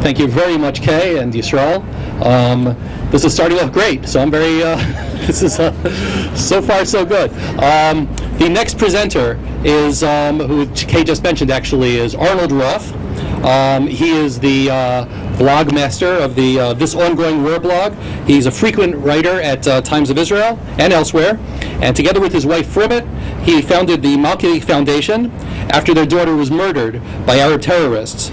Thank you very much, Kay and Yisrael. This is starting off great, so I'm very, this is so far so good. The next presenter is, who Kay just mentioned actually, is Arnold Roth. He is the blog master of the This Ongoing War blog. He's a frequent writer at Times of Israel and elsewhere. And together with his wife Fribbit, he founded the Malki Foundation after their daughter was murdered by Arab terrorists.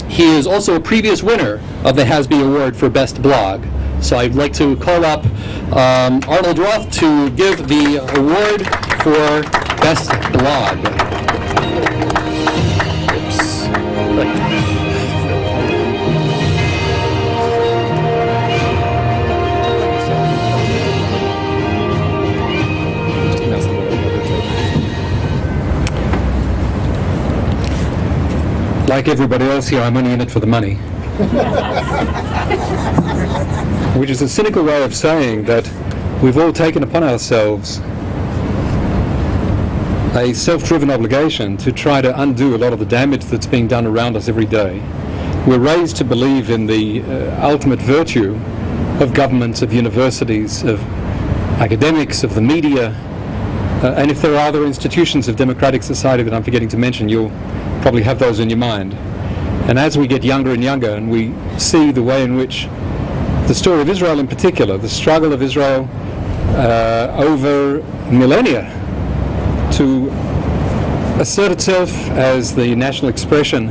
He is also a previous winner of the Hasby Award for Best Blog. So I'd like to call up Arnold Roth to give the award for Best Blog. Like everybody else here, I'm only in it for the money. Which is a cynical way of saying that we've all taken upon ourselves a self-driven obligation to try to undo a lot of the damage that's being done around us every day. We're raised to believe in the ultimate virtue of governments, of universities, of academics, of the media, and if there are other institutions of democratic society that I'm forgetting to mention, you'll probably have those in your mind. And as we get younger and younger and we see the way in which the story of Israel in particular, the struggle of Israel over millennia to assert itself as the national expression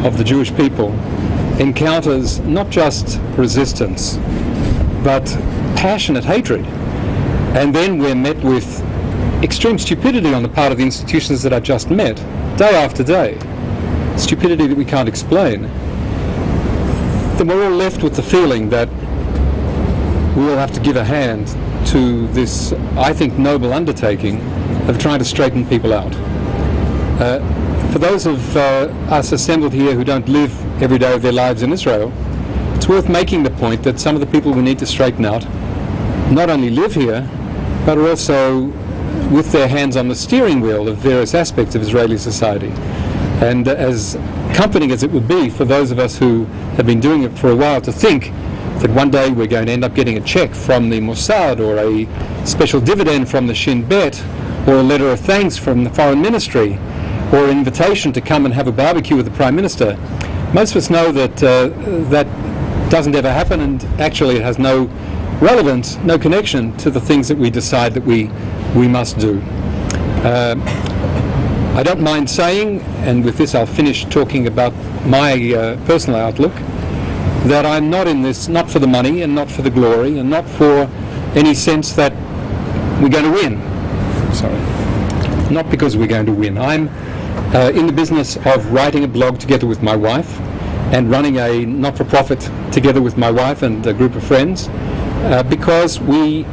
of the Jewish people, encounters not just resistance but passionate hatred. And then we're met with extreme stupidity on the part of the institutions that I just met, day after day, stupidity that we can't explain. Then we're all left with the feeling that we all have to give a hand to this, I think, noble undertaking of trying to straighten people out. For those of us assembled here who don't live every day of their lives in Israel, it's worth making the point that some of the people we need to straighten out not only live here, but are also with their hands on the steering wheel of various aspects of Israeli society. And as comforting as it would be for those of us who have been doing it for a while to think that one day we're going to end up getting a check from the Mossad or a special dividend from the Shin Bet or a letter of thanks from the foreign ministry or an invitation to come and have a barbecue with the Prime Minister, most of us know that that doesn't ever happen, and actually it has no relevance, no connection to the things that we decide that we must do. I don't mind saying, and with this I'll finish talking about my personal outlook, that I'm not in this, not for the money and not for the glory and not for any sense that we're going to win. Sorry. Not because we're going to win. I'm in the business of writing a blog together with my wife and running a not-for-profit together with my wife and a group of friends because we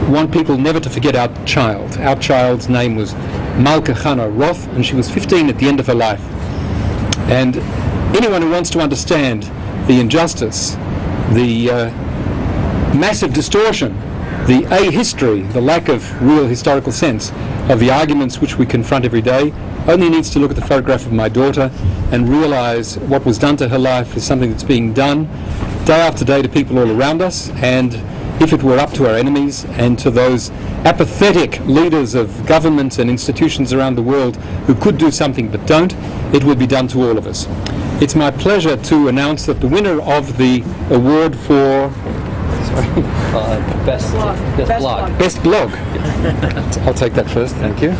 want people never to forget our child. Our child's name was Malki Roth, and she was 15 at the end of her life. And anyone who wants to understand the injustice, the massive distortion, the ahistory, the lack of real historical sense of the arguments which we confront every day, only needs to look at the photograph of my daughter and realize what was done to her life is something that's being done day after day to people all around us. And if it were up to our enemies and to those apathetic leaders of governments and institutions around the world who could do something but don't, it would be done to all of us. It's my pleasure to announce that the winner of the award for Best blog. Best blog. I'll take that first, thank you.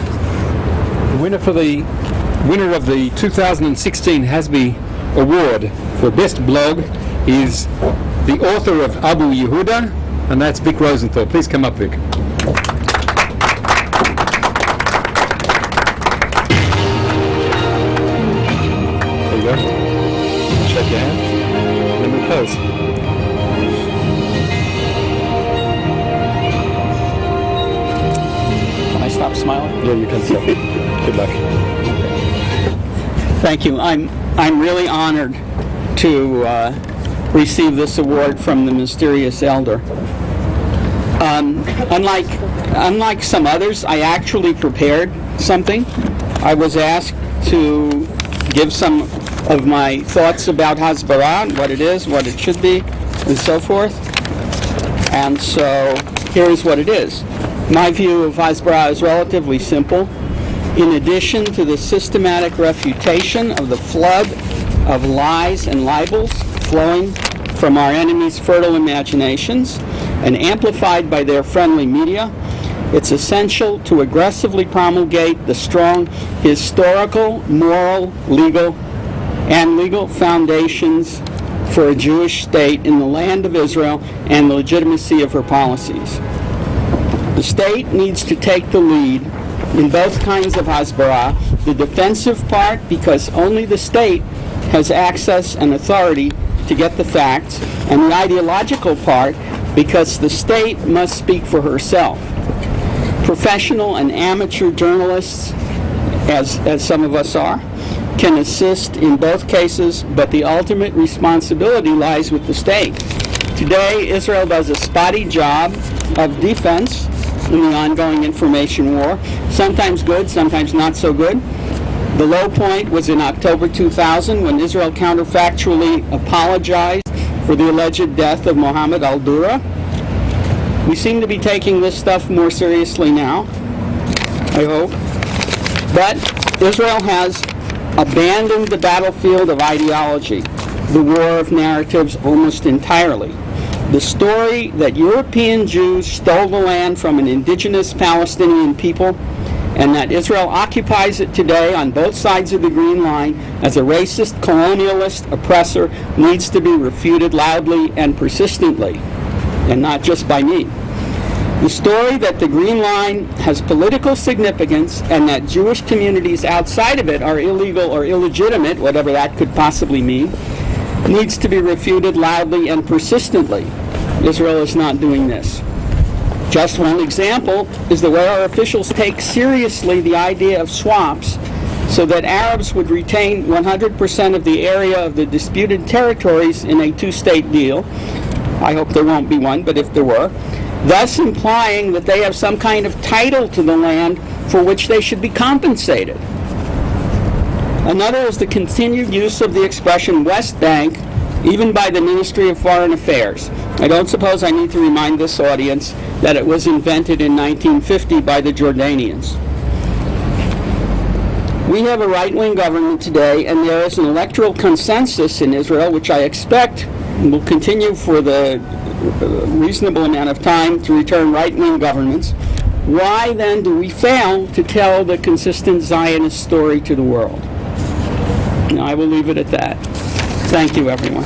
The winner of the 2016 Hasby Award for Best Blog is the author of Abu Yehuda, and that's Vic Rosenthal. Please come up, Vic. There you go. Shake your hand. And then we close. Can I stop smiling? Yeah, you can stop. Good luck. Thank you. I'm really honored to receive this award from the mysterious elder. Unlike some others, I actually prepared something. I was asked to give some of my thoughts about Hasbara, what it is, what it should be, and so forth. And so here's what it is. My view of Hasbara is relatively simple. In addition to the systematic refutation of the flood of lies and libels flowing from our enemies' fertile imaginations and amplified by their friendly media, it's essential to aggressively promulgate the strong historical, moral, legal foundations for a Jewish state in the land of Israel and the legitimacy of her policies. The state needs to take the lead in both kinds of Hasbara, the defensive part because only the state has access and authority to get the facts, and the ideological part because the state must speak for herself. Professional and amateur journalists, as some of us are, can assist in both cases, but the ultimate responsibility lies with the state. Today, Israel does a spotty job of defense in the ongoing information war, sometimes good, sometimes not so good. The low point was in October 2000 when Israel counterfactually apologized for the alleged death of Mohammed al-Dura. We seem to be taking this stuff more seriously now, I hope. But Israel has abandoned the battlefield of ideology, the war of narratives, almost entirely. The story that European Jews stole the land from an indigenous Palestinian people and that Israel occupies it today on both sides of the Green Line as a racist, colonialist oppressor needs to be refuted loudly and persistently, and not just by me. The story that the Green Line has political significance and that Jewish communities outside of it are illegal or illegitimate, whatever that could possibly mean, needs to be refuted loudly and persistently. Israel is not doing this. Just one example is the way our officials take seriously the idea of swaps so that Arabs would retain 100% of the area of the disputed territories in a two-state deal. I hope there won't be one, but if there were, thus implying that they have some kind of title to the land for which they should be compensated. Another is the continued use of the expression West Bank, even by the Ministry of Foreign Affairs. I don't suppose I need to remind this audience that it was invented in 1950 by the Jordanians. We have a right-wing government today, and there is an electoral consensus in Israel, which I expect will continue for the reasonable amount of time to return right-wing governments. Why then do we fail to tell the consistent Zionist story to the world? Now, I will leave it at that. Thank you, everyone.